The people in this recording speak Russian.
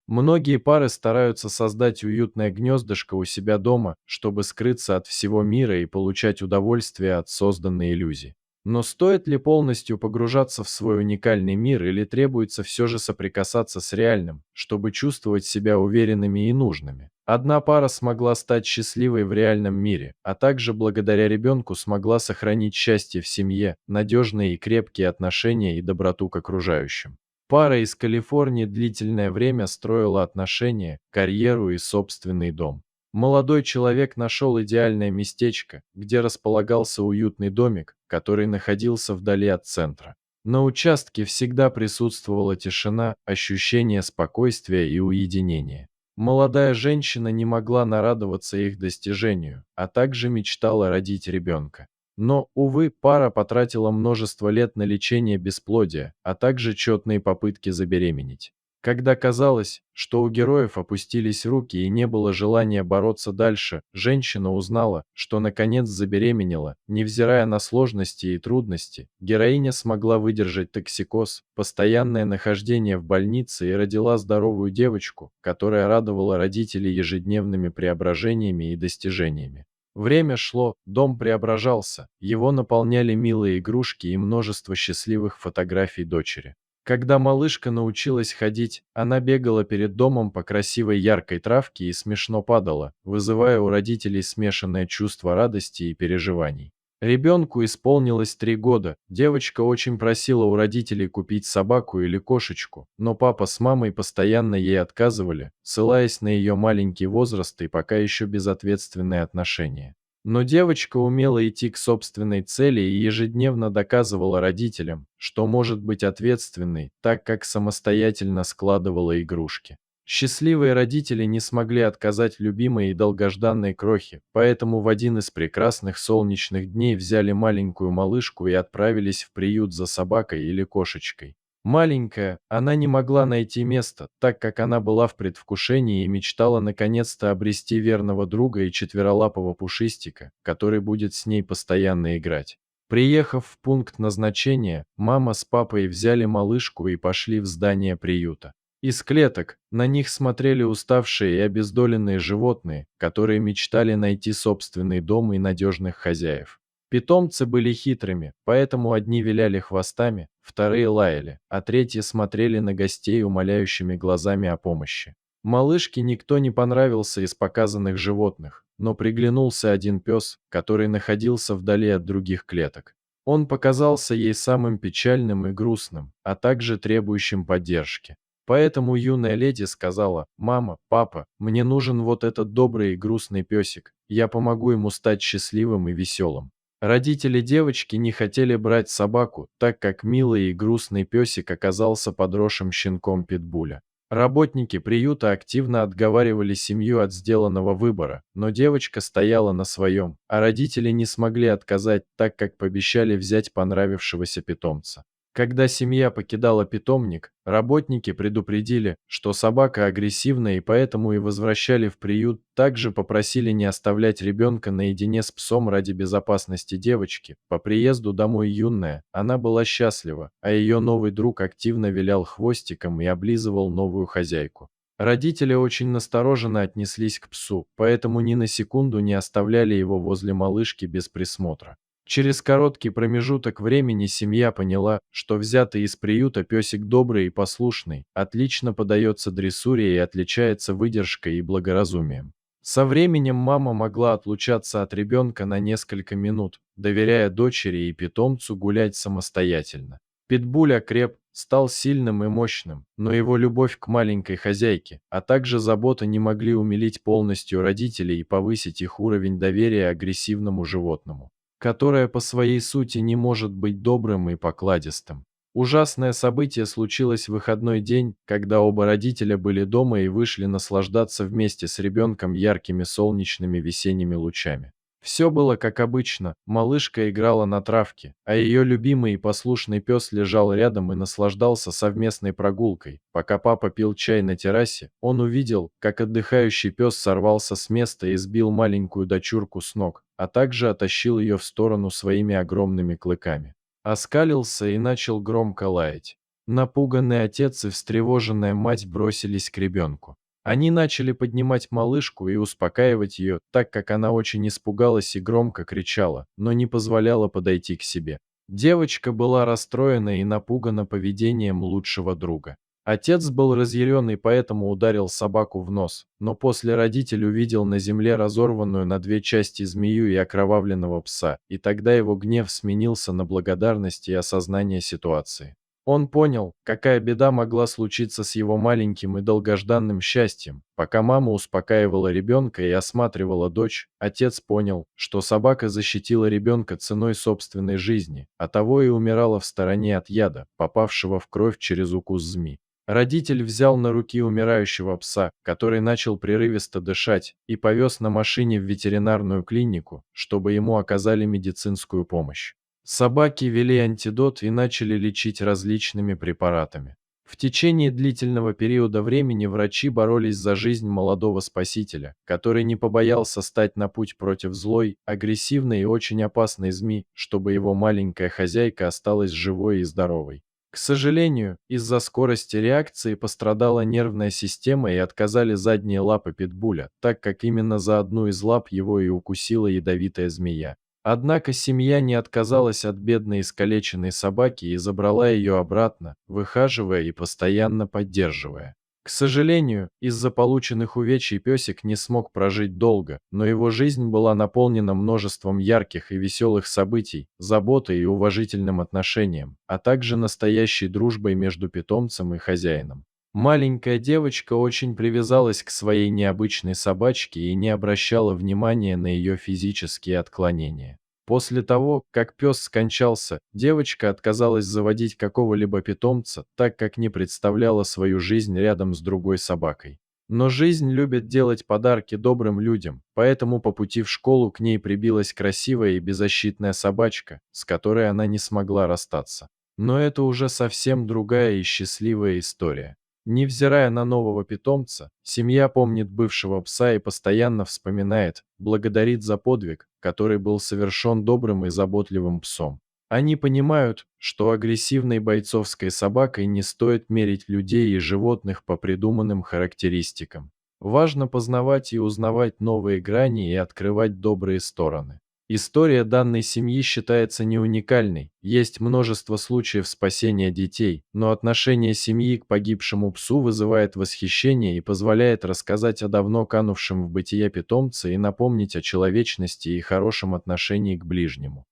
Многие пары стараются создать уютное гнездышко у себя дома, чтобы скрыться от всего мира и получать удовольствие от созданной иллюзии. Но стоит ли полностью погружаться в свой уникальный мир или требуется все же соприкасаться с реальным, чтобы чувствовать себя уверенными и нужными? Одна пара смогла стать счастливой в реальном мире, а также благодаря ребенку смогла сохранить счастье в семье, надежные и крепкие отношения и доброту к окружающим. Пара из Калифорнии длительное время строила отношения, карьеру и собственный дом. Молодой человек нашел идеальное местечко, где располагался уютный домик, который находился вдали от центра. На участке всегда присутствовала тишина, ощущение спокойствия и уединения. Молодая женщина не могла нарадоваться их достижению, а также мечтала родить ребенка. Но, увы, пара потратила множество лет на лечение бесплодия, а также тщетные попытки забеременеть. Когда казалось, что у героев опустились руки и не было желания бороться дальше, женщина узнала, что наконец забеременела. Невзирая на сложности и трудности, героиня смогла выдержать токсикоз, постоянное нахождение в больнице и родила здоровую девочку, которая радовала родителей ежедневными преображениями и достижениями. Время шло, дом преображался, его наполняли милые игрушки и множество счастливых фотографий дочери. Когда малышка научилась ходить, она бегала перед домом по красивой яркой травке и смешно падала, вызывая у родителей смешанное чувство радости и переживаний. Ребенку исполнилось 3 года, девочка очень просила у родителей купить собаку или кошечку, но папа с мамой постоянно ей отказывали, ссылаясь на ее маленький возраст и пока еще безответственные отношения. Но девочка умела идти к собственной цели и ежедневно доказывала родителям, что может быть ответственной, так как самостоятельно складывала игрушки. Счастливые родители не смогли отказать любимой и долгожданной крохе, поэтому в один из прекрасных солнечных дней взяли маленькую малышку и отправились в приют за собакой или кошечкой. Маленькая, она не могла найти место, так как она была в предвкушении и мечтала наконец-то обрести верного друга и четверолапого пушистика, который будет с ней постоянно играть. Приехав в пункт назначения, мама с папой взяли малышку и пошли в здание приюта. Из клеток на них смотрели уставшие и обездоленные животные, которые мечтали найти собственный дом и надежных хозяев. Питомцы были хитрыми, поэтому одни виляли хвостами, вторые лаяли, а третьи смотрели на гостей умоляющими глазами о помощи. Малышке никто не понравился из показанных животных, но приглянулся один пес, который находился вдали от других клеток. Он показался ей самым печальным и грустным, а также требующим поддержки. Поэтому юная леди сказала: «Мама, папа, мне нужен вот этот добрый и грустный песик, я помогу ему стать счастливым и веселым». Родители девочки не хотели брать собаку, так как милый и грустный песик оказался подросшим щенком питбуля. Работники приюта активно отговаривали семью от сделанного выбора, но девочка стояла на своем, а родители не смогли отказать, так как пообещали взять понравившегося питомца. Когда семья покидала питомник, работники предупредили, что собака агрессивна и поэтому и возвращали в приют, также попросили не оставлять ребенка наедине с псом ради безопасности девочки. По приезду домой юная, она была счастлива, а ее новый друг активно вилял хвостиком и облизывал новую хозяйку. Родители очень настороженно отнеслись к псу, поэтому ни на секунду не оставляли его возле малышки без присмотра. Через короткий промежуток времени семья поняла, что взятый из приюта песик добрый и послушный, отлично поддается дрессуре и отличается выдержкой и благоразумием. Со временем мама могла отлучаться от ребенка на несколько минут, доверяя дочери и питомцу гулять самостоятельно. Питбуль окреп, стал сильным и мощным, но его любовь к маленькой хозяйке, а также забота не могли умилить полностью родителей и повысить их уровень доверия агрессивному животному, которое по своей сути не может быть добрым и покладистым. Ужасное событие случилось в выходной день, когда оба родителя были дома и вышли наслаждаться вместе с ребенком яркими солнечными весенними лучами. Все было как обычно, малышка играла на травке, а ее любимый и послушный пес лежал рядом и наслаждался совместной прогулкой. Пока папа пил чай на террасе, он увидел, как отдыхающий пес сорвался с места и сбил маленькую дочурку с ног, а также оттащил ее в сторону своими огромными клыками. Оскалился и начал громко лаять. Напуганный отец и встревоженная мать бросились к ребенку. Они начали поднимать малышку и успокаивать ее, так как она очень испугалась и громко кричала, но не позволяла подойти к себе. Девочка была расстроена и напугана поведением лучшего друга. Отец был разъярен и поэтому ударил собаку в нос, но после родитель увидел на земле разорванную на две части змею и окровавленного пса, и тогда его гнев сменился на благодарность и осознание ситуации. Он понял, какая беда могла случиться с его маленьким и долгожданным счастьем. Пока мама успокаивала ребенка и осматривала дочь, отец понял, что собака защитила ребенка ценой собственной жизни, а того и умирала в стороне от яда, попавшего в кровь через укус змей. Родитель взял на руки умирающего пса, который начал прерывисто дышать, и повез на машине в ветеринарную клинику, чтобы ему оказали медицинскую помощь. Собаки ввели антидот и начали лечить различными препаратами. В течение длительного периода времени врачи боролись за жизнь молодого спасителя, который не побоялся стать на путь против злой, агрессивной и очень опасной змеи, чтобы его маленькая хозяйка осталась живой и здоровой. К сожалению, из-за скорости реакции пострадала нервная система и отказали задние лапы питбуля, так как именно за одну из лап его и укусила ядовитая змея. Однако семья не отказалась от бедной искалеченной собаки и забрала ее обратно, выхаживая и постоянно поддерживая. К сожалению, из-за полученных увечий песик не смог прожить долго, но его жизнь была наполнена множеством ярких и веселых событий, заботой и уважительным отношением, а также настоящей дружбой между питомцем и хозяином. Маленькая девочка очень привязалась к своей необычной собачке и не обращала внимания на ее физические отклонения. После того, как пес скончался, девочка отказалась заводить какого-либо питомца, так как не представляла свою жизнь рядом с другой собакой. Но жизнь любит делать подарки добрым людям, поэтому по пути в школу к ней прибилась красивая и беззащитная собачка, с которой она не смогла расстаться. Но это уже совсем другая и счастливая история. Невзирая на нового питомца, семья помнит бывшего пса и постоянно вспоминает, благодарит за подвиг, который был совершен добрым и заботливым псом. Они понимают, что агрессивной бойцовской собакой не стоит мерить людей и животных по придуманным характеристикам. Важно познавать и узнавать новые грани и открывать добрые стороны. История данной семьи считается не уникальной, есть множество случаев спасения детей, но отношение семьи к погибшему псу вызывает восхищение и позволяет рассказать о давно канувшем в бытие питомце и напомнить о человечности и хорошем отношении к ближнему.